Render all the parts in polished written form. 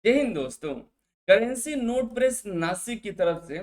जय हिंद दोस्तों। Currency note press Nashik की तरफ से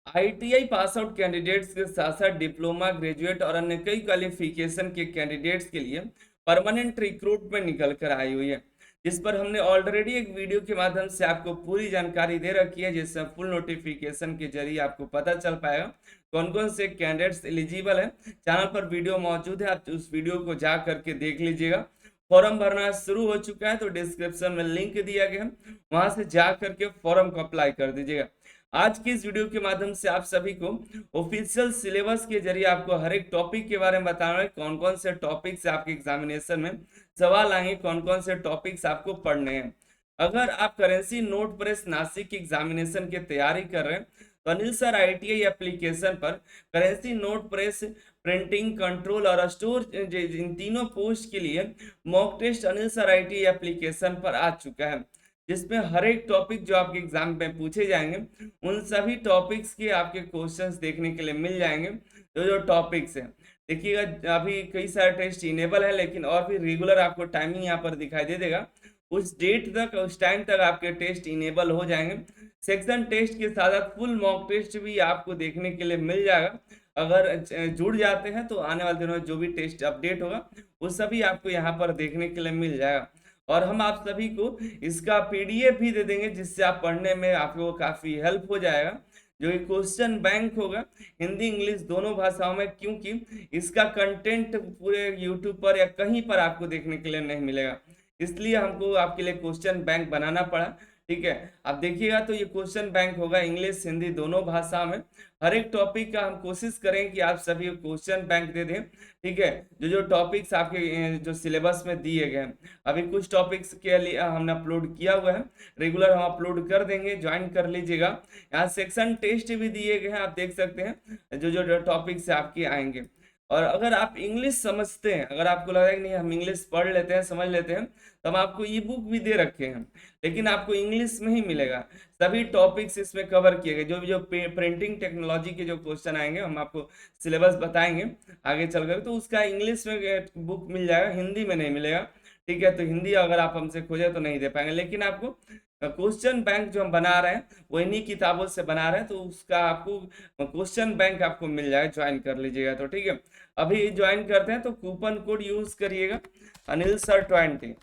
आईटीआई पास आउट कैंडिडेट्स के साथ साथ डिप्लोमा ग्रेजुएट और अन्य कई क्वालिफिकेशन के कैंडिडेट्स के लिए परमानेंट रिक्रूटमेंट निकल कर आई हुई है, जिस पर हमने ऑलरेडी एक वीडियो के माध्यम से आपको पूरी जानकारी दे रखी है, जिससे फुल नोटिफिकेशन के जरिए आपको पता चल पाएगा कौन कौन से कैंडिडेट्स एलिजिबल है। चैनल पर वीडियो मौजूद है, आप उस वीडियो को जा करके देख लीजिएगा। फॉर्म भरना शुरू हो चुका है, तो डिस्क्रिप्शन में लिंक दिया गया है, वहां से जा करके फॉर्म को अप्लाई कर दीजिएगा। आज की इस वीडियो के माध्यम से आप सभी को ऑफिशियल सिलेबस के जरिए आपको हर एक टॉपिक के बारे में बताना है, कौन कौन से टॉपिक्स आपके एग्जामिनेशन में सवाल आएंगे, कौन कौन से टॉपिक्स आपको पढ़ने हैं। अगर आप करेंसी नोट प्रेस नासिक की एग्जामिनेशन की तैयारी कर रहे हैं, तो अनिल सर आईटीआई एप्लीकेशन पर currency note press, printing, control और स्टोर, इन तीनों पोस्ट के लिए mock test Anil sir ITI application पर आ चुका है, जिसमें हर एक टॉपिक जो आपके एग्जाम में पूछे जाएंगे उन सभी टॉपिक्स के आपके क्वेश्चंस देखने के लिए मिल जाएंगे। जो जो टॉपिक्स हैं, देखिएगा अभी कई सारे टेस्ट इनेबल है, लेकिन और भी रेगुलर आपको टाइमिंग यहाँ पर दिखाई दे देगा। उस डेट तक, उस टाइम तक आपके टेस्ट इनेबल हो जाएंगे। सेक्शन टेस्ट के साथ साथ फुल मॉक टेस्ट भी आपको देखने के लिए मिल जाएगा। अगर जुड़ जाते हैं तो आने वाले दिनों में जो भी टेस्ट अपडेट होगा वो सभी आपको यहाँ पर देखने के लिए मिल जाएगा। और हम आप सभी को इसका पीडीएफ भी दे देंगे, जिससे आप पढ़ने में आपको काफी हेल्प हो जाएगा। जो क्वेश्चन बैंक होगा हिंदी इंग्लिश दोनों भाषाओं में, क्योंकि इसका कंटेंट पूरे यूट्यूब पर या कहीं पर आपको देखने के लिए नहीं मिलेगा, इसलिए हमको आपके लिए क्वेश्चन बैंक बनाना पड़ा। ठीक है, आप देखिएगा तो ये क्वेश्चन बैंक होगा इंग्लिश हिंदी दोनों भाषा में। हर एक टॉपिक का हम कोशिश करें कि आप सभी क्वेश्चन बैंक दे दें। ठीक है, जो जो टॉपिक्स आपके जो सिलेबस में दिए गए हैं, अभी कुछ टॉपिक्स के लिए हमने अपलोड किया हुआ है, रेगुलर हम अपलोड कर देंगे, ज्वाइन कर लीजिएगा। यहाँ सेक्शन टेस्ट भी दिए गए हैं, आप देख सकते हैं जो जो टॉपिक्स आपके आएंगे। और अगर आप इंग्लिश समझते हैं, अगर आपको लग रहा है कि नहीं हम इंग्लिश पढ़ लेते हैं, समझ लेते हैं, तो हम आपको ई बुक भी दे रखे हैं, लेकिन आपको इंग्लिश में ही मिलेगा। सभी टॉपिक्स इसमें कवर किए गए, जो भी जो प्रिंटिंग टेक्नोलॉजी के जो क्वेश्चन आएंगे हम आपको सिलेबस बताएंगे आगे चलकर, तो उसका इंग्लिश में बुक मिल जाएगा, हिंदी में नहीं मिलेगा। ठीक है, तो हिंदी अगर आप हमसे खोजे तो नहीं दे पाएंगे, लेकिन आपको क्वेश्चन बैंक जो हम बना रहे हैं वो इन्हीं किताबों से बना रहे हैं, तो उसका आपको क्वेश्चन बैंक आपको मिल जाएगा, ज्वाइन कर लीजिएगा। तो ठीक है, अभी ज्वाइन करते हैं तो कूपन कोड यूज करिएगा अनिल सर 20।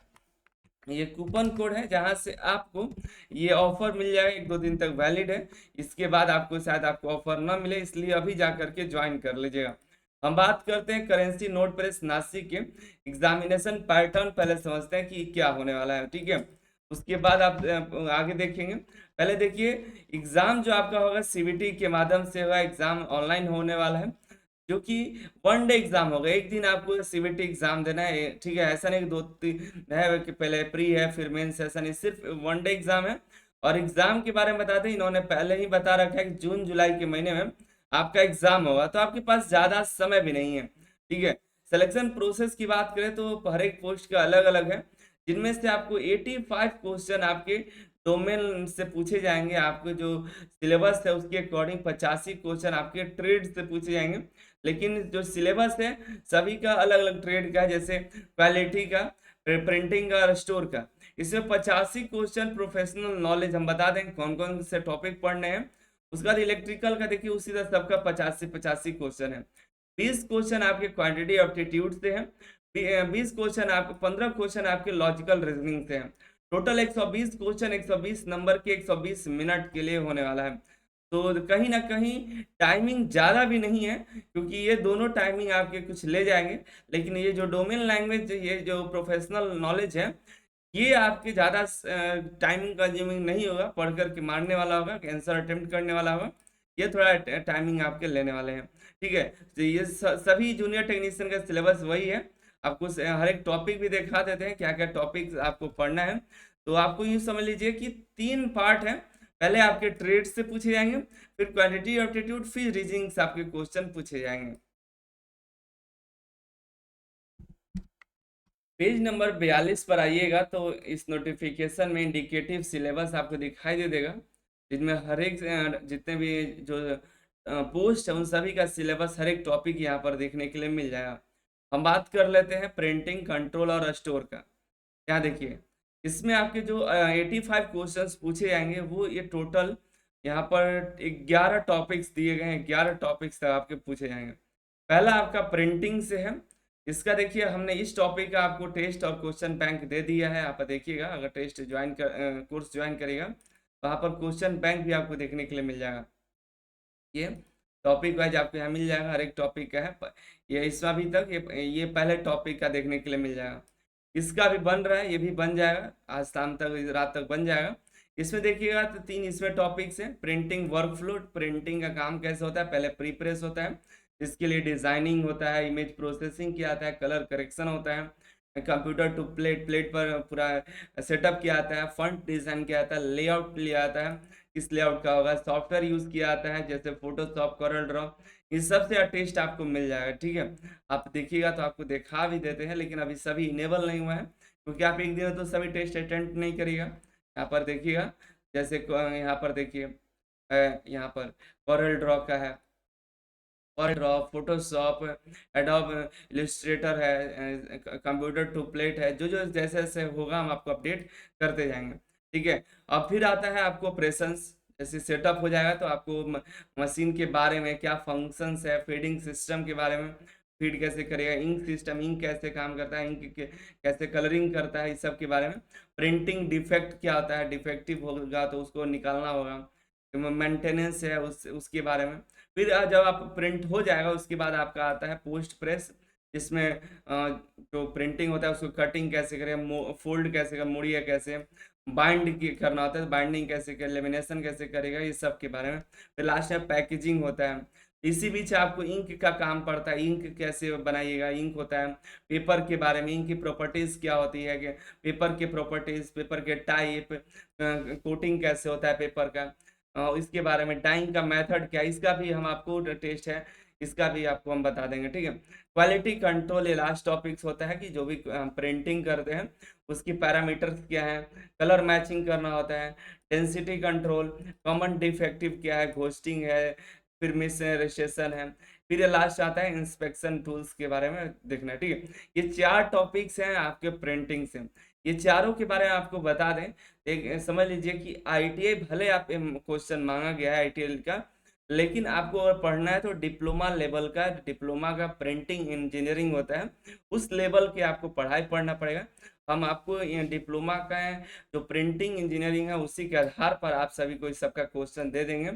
ये कूपन कोड है, जहां से आपको ये ऑफर मिल जाएगा, 1-2 दिन तक वैलिड है। इसके बाद आपको शायद आपको ऑफर ना मिले, इसलिए अभी जा करके ज्वाइन कर लीजिएगा। हम बात करते हैं करेंसी नोट प्रेस नासिक के एग्जामिनेशन पैटर्न, पहले समझते हैं कि क्या होने वाला है। ठीक है, उसके बाद आप आगे देखेंगे। पहले देखिए, एग्जाम जो आपका होगा सीबीटी के माध्यम से होगा, एग्जाम ऑनलाइन होने वाला है, जो कि 1 डे एग्जाम होगा। एक दिन आपको सीबीटी एग्जाम देना है। ठीक है, ऐसा नहीं कि 2-3 है कि पहले प्री है फिर मेंस, ऐसा नहीं, सिर्फ 1 डे एग्जाम है। और एग्जाम के बारे में बताते हैं, इन्होंने पहले ही बता रखा है कि जून जुलाई के महीने में आपका एग्जाम होगा, तो आपके पास ज्यादा समय भी नहीं है। ठीक है, सिलेक्शन प्रोसेस की बात करें तो हर एक पोस्ट का अलग अलग है, जिनमें से आपको 85 क्वेश्चन आपके डोमेन से पूछे जाएंगे। आपके जो सिलेबस है उसके अकॉर्डिंग 85 क्वेश्चन आपके ट्रेड से पूछे जाएंगे, लेकिन जो सिलेबस है सभी का अलग अलग ट्रेड का है, जैसे क्वालिटी का, प्रिंटिंग का और स्टोर का। इसमें 85 क्वेश्चन प्रोफेशनल नॉलेज हम बता देंगे कौन कौन से टॉपिक पढ़ने हैं। उसके बाद इलेक्ट्रिकल का देखिए उसी तरह सबका 85 क्वेश्चन है। 20 क्वेश्चन आपके क्वांटिटी एप्टीट्यूड से हैं, 20 क्वेश्चन आपके 15 क्वेश्चन आपके लॉजिकल रीजनिंग से हैं। टोटल 120 क्वेश्चन 120 नंबर के 120 मिनट के लिए होने वाला है। तो कहीं ना कहीं टाइमिंग ज़्यादा भी नहीं है, क्योंकि ये दोनों टाइमिंग आपके कुछ ले जाएंगे, लेकिन ये जो डोमेन लैंग्वेज, ये जो प्रोफेशनल नॉलेज है, ये आपके ज़्यादा टाइमिंग कंज्यूमिंग नहीं होगा, पढ़ करके मारने वाला होगा, आंसर अटेम्प्ट करने वाला होगा। ये थोड़ा टाइमिंग आपके लेने वाले हैं। ठीक है, तो ये सभी जूनियर टेक्नीशियन का सिलेबस वही है। आपको हर एक टॉपिक भी दिखा देते हैं क्या क्या टॉपिक आपको पढ़ना है। तो आपको यूँ समझ लीजिए कि 3 पार्ट है। पहले आपके ट्रेड से पूछे जाएंगे, फिर क्वांटिटी एप्टीट्यूड, फिर रीजनिंग से आपके क्वेश्चन पूछे जाएंगे। पेज नंबर 42 पर आइएगा तो इस नोटिफिकेशन में इंडिकेटिव सिलेबस आपको दिखाई दे देगा, जिनमें हर एक जितने भी जो पोस्ट है उन सभी का सिलेबस, हर एक टॉपिक यहाँ पर देखने के लिए मिल जाएगा। हम बात कर लेते हैं प्रिंटिंग, कंट्रोल और स्टोर का। यहाँ देखिए, इसमें आपके जो 85 क्वेश्चंस पूछे जाएंगे वो ये टोटल यहाँ पर 11 टॉपिक्स दिए गए हैं, 11 टॉपिक्स तक आपके पूछे जाएंगे। पहला आपका प्रिंटिंग से है। इसका देखिए हमने इस टॉपिक का आपको टेस्ट और क्वेश्चन बैंक दे दिया है। आप देखिएगा अगर टेस्ट ज्वाइन कर कोर्स ज्वाइन करेगा तो वहाँ पर क्वेश्चन बैंक भी आपको देखने के लिए मिल जाएगा। ये टॉपिक वाइज आपको यहाँ मिल जाएगा, हर एक टॉपिक का है। ये इसमें अभी तक ये पहले टॉपिक का देखने के लिए मिल जाएगा। इसका भी बन रहा है, ये भी बन जाएगा, आज शाम तक रात तक बन जाएगा। इसमें देखिएगा तो 3 इसमें टॉपिक्स हैं। प्रिंटिंग वर्कफ्लो, प्रिंटिंग का काम कैसे होता है, पहले प्री प्रेस होता है, इसके लिए डिजाइनिंग होता है, इमेज प्रोसेसिंग किया आता है, कलर करेक्शन होता है, कंप्यूटर टू प्लेट, प्लेट पर पूरा सेटअप किया आता है, फॉन्ट डिजाइन किया आता है, लेआउट लिया आता है, किस लेआउट का होगा, सॉफ्टवेयर यूज किया आता है जैसे फोटोशॉप, कॉरल ड्रॉ, इस सब से टेस्ट आपको मिल जाएगा। ठीक है, आप देखिएगा तो आपको दिखा भी देते हैं, लेकिन अभी सभी इनेबल नहीं हुआ है क्योंकि आप एक दिन तो सभी टेस्ट अटेम्प्ट नहीं करिएगा। यहाँ पर देखिएगा जैसे यहाँ पर देखिए यहाँ पर कॉरल ड्रॉ का है, Corel draw, Photoshop, Adobe Illustrator है, कंप्यूटर टू प्लेट है, जो जो जैसे जैसे होगा हम आपको अपडेट करते जाएंगे। ठीक है, अब फिर आता है आपको ऑपरेशंस। जैसे सेटअप हो जाएगा तो आपको मशीन के बारे में क्या फंक्शंस है, फीडिंग सिस्टम के बारे में, फीड कैसे करेगा, इंक सिस्टम, इंक कैसे काम करता है, इंक कैसे कलरिंग करता है, इस सब के बारे में। प्रिंटिंग डिफेक्ट क्या होता है, डिफेक्टिव होगा तो उसको निकालना होगा, मेंटेनेंस है उसके बारे में। फिर जब आप प्रिंट हो जाएगा उसके बाद आपका आता है पोस्ट प्रेस, जिसमें जो प्रिंटिंग होता है उसको कटिंग कैसे करें, फोल्ड कैसे करें, मुड़िए कैसे, बाइंड करना होता है, बाइंडिंग कैसे करें, लेमिनेशन कैसे करेगा, ये सब के बारे में। फिर लास्ट में पैकेजिंग होता है। इसी बीच आपको इंक का काम पड़ता है, इंक कैसे बनाइएगा, इंक होता है, पेपर के बारे में, इंक की प्रॉपर्टीज क्या होती है, कि पेपर के प्रॉपर्टीज, पेपर के टाइप, कोटिंग कैसे होता है पेपर का, इसके बारे में, डाइंग का मेथड क्या है, इसका भी हम आपको टेस्ट है, इसका भी आपको हम बता देंगे। ठीक है, क्वालिटी कंट्रोल ये लास्ट टॉपिक्स होता है कि जो भी प्रिंटिंग करते हैं उसकी पैरामीटर्स क्या है, कलर मैचिंग करना होता है, डेंसिटी कंट्रोल, कॉमन डिफेक्टिव क्या है, घोस्टिंग है, फिर मिस रजिस्ट्रेशन है, फिर ये लास्ट आता है इंस्पेक्शन टूल्स के बारे में देखना है। ठीक है, ये 4 टॉपिक्स हैं आपके प्रिंटिंग से। ये चारों के बारे में आपको बता दें, एक समझ लीजिए कि आईटीआई भले आप क्वेश्चन मांगा गया है आईटीआई का, लेकिन आपको अगर पढ़ना है तो डिप्लोमा लेवल का, डिप्लोमा का प्रिंटिंग इंजीनियरिंग होता है, उस लेवल के आपको पढ़ाई पढ़ना पड़ेगा। हम आपको ये डिप्लोमा का है जो प्रिंटिंग इंजीनियरिंग है उसी के आधार पर आप सभी को इस सबका क्वेश्चन दे देंगे।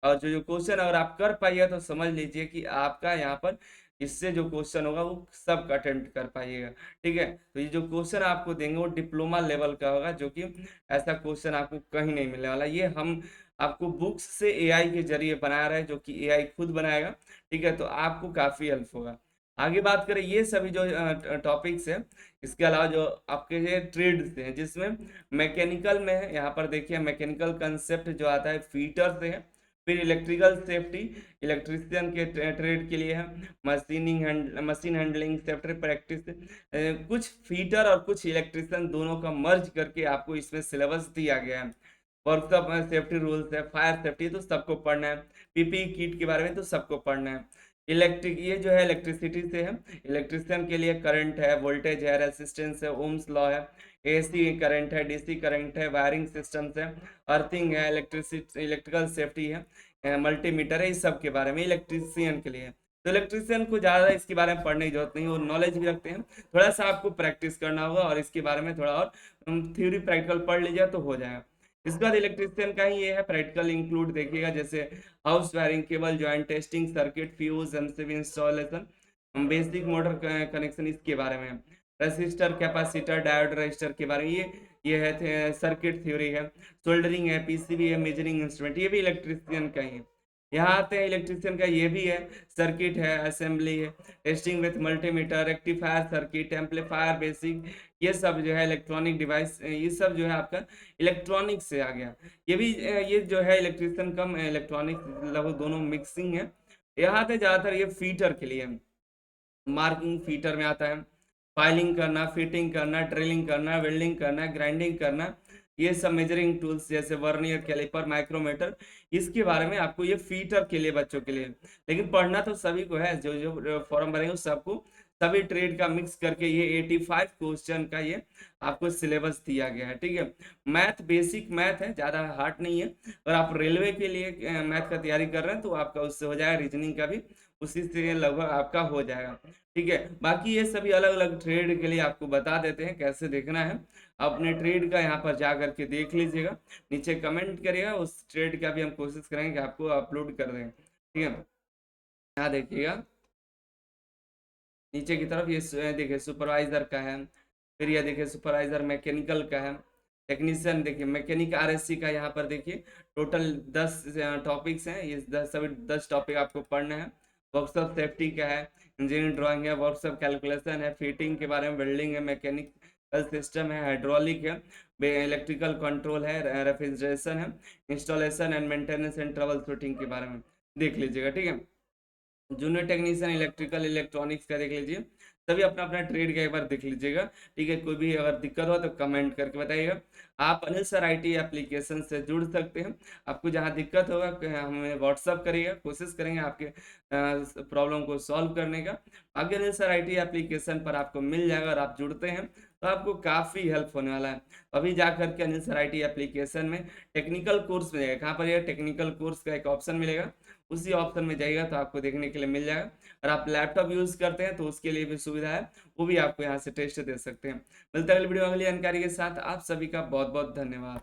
और जो जो क्वेश्चन अगर आप कर पाइएगा तो समझ लीजिए कि आपका यहाँ पर इससे जो क्वेश्चन होगा वो सब अटेम्प्ट कर पाइएगा। ठीक है, तो ये जो क्वेश्चन आपको देंगे वो डिप्लोमा लेवल का होगा, जो कि ऐसा क्वेश्चन आपको कहीं नहीं मिलने वाला। ये हम आपको बुक्स से एआई के जरिए बना रहे हैं, जो कि एआई खुद बनाएगा। ठीक है, तो आपको काफी हेल्प होगा। आगे बात करें, ये सभी जो टॉपिक्स हैं, इसके अलावा जो आपके ये ट्रेड्स हैं जिसमें मैकेनिकल में है, यहाँ पर देखिए मैकेनिकल कंसेप्ट जो आता है फीटर से है, फिर इलेक्ट्रिकल सेफ्टी इलेक्ट्रिशियन के ट्रेड के लिए है, मशीन हैंडलिंग सेफ्टी प्रैक्टिस, कुछ फीटर और कुछ इलेक्ट्रिशियन दोनों का मर्ज करके आपको इसमें सिलेबस दिया गया है। वर्कशॉप सेफ्टी रूल्स है, फायर सेफ्टी तो सबको पढ़ना है, पीपी किट के बारे में तो सबको पढ़ना है। इलेक्ट्रिक ये जो है इलेक्ट्रिसिटी से है, इलेक्ट्रिशियन के लिए करंट है, वोल्टेज है, रेसिस्टेंस है, ओम्स लॉ है, एसी करंट है, डीसी करंट है, वायरिंग सिस्टम्स है, अर्थिंग है, इलेक्ट्रिसिटी इलेक्ट्रिकल सेफ्टी है, मल्टीमीटर है, इस सब के बारे में इलेक्ट्रिशियन के लिए। तो इलेक्ट्रिशियन को ज़्यादा इसके बारे में पढ़ने की जरूरत नहीं, वो नॉलेज भी रखते हैं, थोड़ा सा आपको प्रैक्टिस करना होगा और इसके बारे में थोड़ा और थ्योरी प्रैक्टिकल पढ़ लीजिए तो हो जाएगा। इसके बाद इलेक्ट्रिशियन का ही ये है प्रैक्टिकल इंक्लूड देखिएगा, जैसे house wiring, cable joint testing, circuit fuse, MCB installation, basic motor connection, इसके बारे में, रेसिस्टर, कैपेसिटर, डायोड, रजिस्टर के बारे में, ये है सर्किट थ्योरी है, सोल्डरिंग है, पीसीबी है, मेजरिंग इंस्ट्रूमेंट, ये भी इलेक्ट्रिशियन का ही है। यहाँ आते हैं इलेक्ट्रिशियन का, ये भी है, सर्किट है, असेंबली है, testing with multimeter, rectifier circuit, amplifier basic, ये सब जो है इलेक्ट्रॉनिक डिवाइस, ये सब जो है आपका इलेक्ट्रॉनिक से आ गया। ये भी ये जो है इलेक्ट्रिशियन कम इलेक्ट्रॉनिक लगभग दोनों मिक्सिंग है। यहाँ पे ज्यादातर ये फीटर के लिए, मार्किंग फीटर में आता है, फाइलिंग करना, फिटिंग करना, ड्रिलिंग करना, वेल्डिंग करना, ग्राइंडिंग करना, ये सब मेजरिंग टूल्स जैसे वर्नियर, कैलिपर, माइक्रोमीटर, इसके बारे में आपको ये फीटर के लिए बच्चों के लिए। लेकिन पढ़ना तो सभी को है, जो जो फॉर्म भरेंगे सबको सभी ट्रेड का मिक्स करके ये 85 क्वेश्चन का ये आपको सिलेबस दिया गया है। ठीक है, मैथ बेसिक मैथ है, ज़्यादा हार्ड नहीं है। और आप रेलवे के लिए मैथ का तैयारी कर रहे हैं तो आपका उससे हो जाएगा, रीजनिंग का भी उसी से लगभग आपका हो जाएगा। ठीक है, बाकी ये सभी अलग अलग ट्रेड के लिए आपको बता देते हैं कैसे देखना है। अपने ट्रेड का यहाँ पर जा करके देख लीजिएगा, नीचे कमेंट करिएगा, उस ट्रेड का भी हम कोशिश करेंगे कि आपको अपलोड कर दें। ठीक है, यहाँ देखिएगा नीचे की तरफ ये देखिए सुपरवाइजर का है, फिर ये देखिए सुपरवाइजर मैकेनिकल का है, टेक्नीशियन देखिए मैकेनिक आरएससी का। यहाँ पर देखिए टोटल 10 टॉपिक्स हैं, ये 10 सभी 10 टॉपिक आपको पढ़ने हैं। वर्कशॉप सेफ्टी का है, इंजीनियरिंग ड्राइंग है, वर्कशॉप कैलकुलेशन है, फिटिंग के बारे में, वेल्डिंग है, मैकेनिकल सिस्टम है, हाइड्रोलिक है, इलेक्ट्रिकल कंट्रोल है, रेफ्रिजरेशन है, installation and maintenance and trouble shooting के बारे में देख लीजिएगा। ठीक है, जूनियर टेक्नीशियन इलेक्ट्रिकल इलेक्ट्रॉनिक्स का देख लीजिए। सभी अपना अपना ट्रेड का एक बार देख लीजिएगा। ठीक है, कोई भी अगर दिक्कत हो तो कमेंट करके बताइएगा। आप अनिल सर आईटी एप्लीकेशन से जुड़ सकते हैं। आपको जहां दिक्कत होगा हमें व्हाट्सअप करिएगा, कोशिश करेंगे आपके प्रॉब्लम को सॉल्व करने का। आगे अनिल सर आईटी एप्लीकेशन पर आपको मिल जाएगा और आप जुड़ते हैं तो आपको काफ़ी हेल्प होने वाला है। अभी जा करके अनिल सर आईटी एप्लीकेशन में टेक्निकल कोर्स मिलेगा, कहाँ पर यह टेक्निकल कोर्स का एक ऑप्शन मिलेगा, उसी ऑप्शन में जाइएगा तो आपको देखने के लिए मिल जाएगा। और आप लैपटॉप यूज़ करते हैं तो उसके लिए भी सुविधा है, वो भी आपको यहाँ से टेस्ट दे सकते हैं। मिलता है अगली वीडियो अगली जानकारी के साथ। आप सभी का बहुत बहुत धन्यवाद।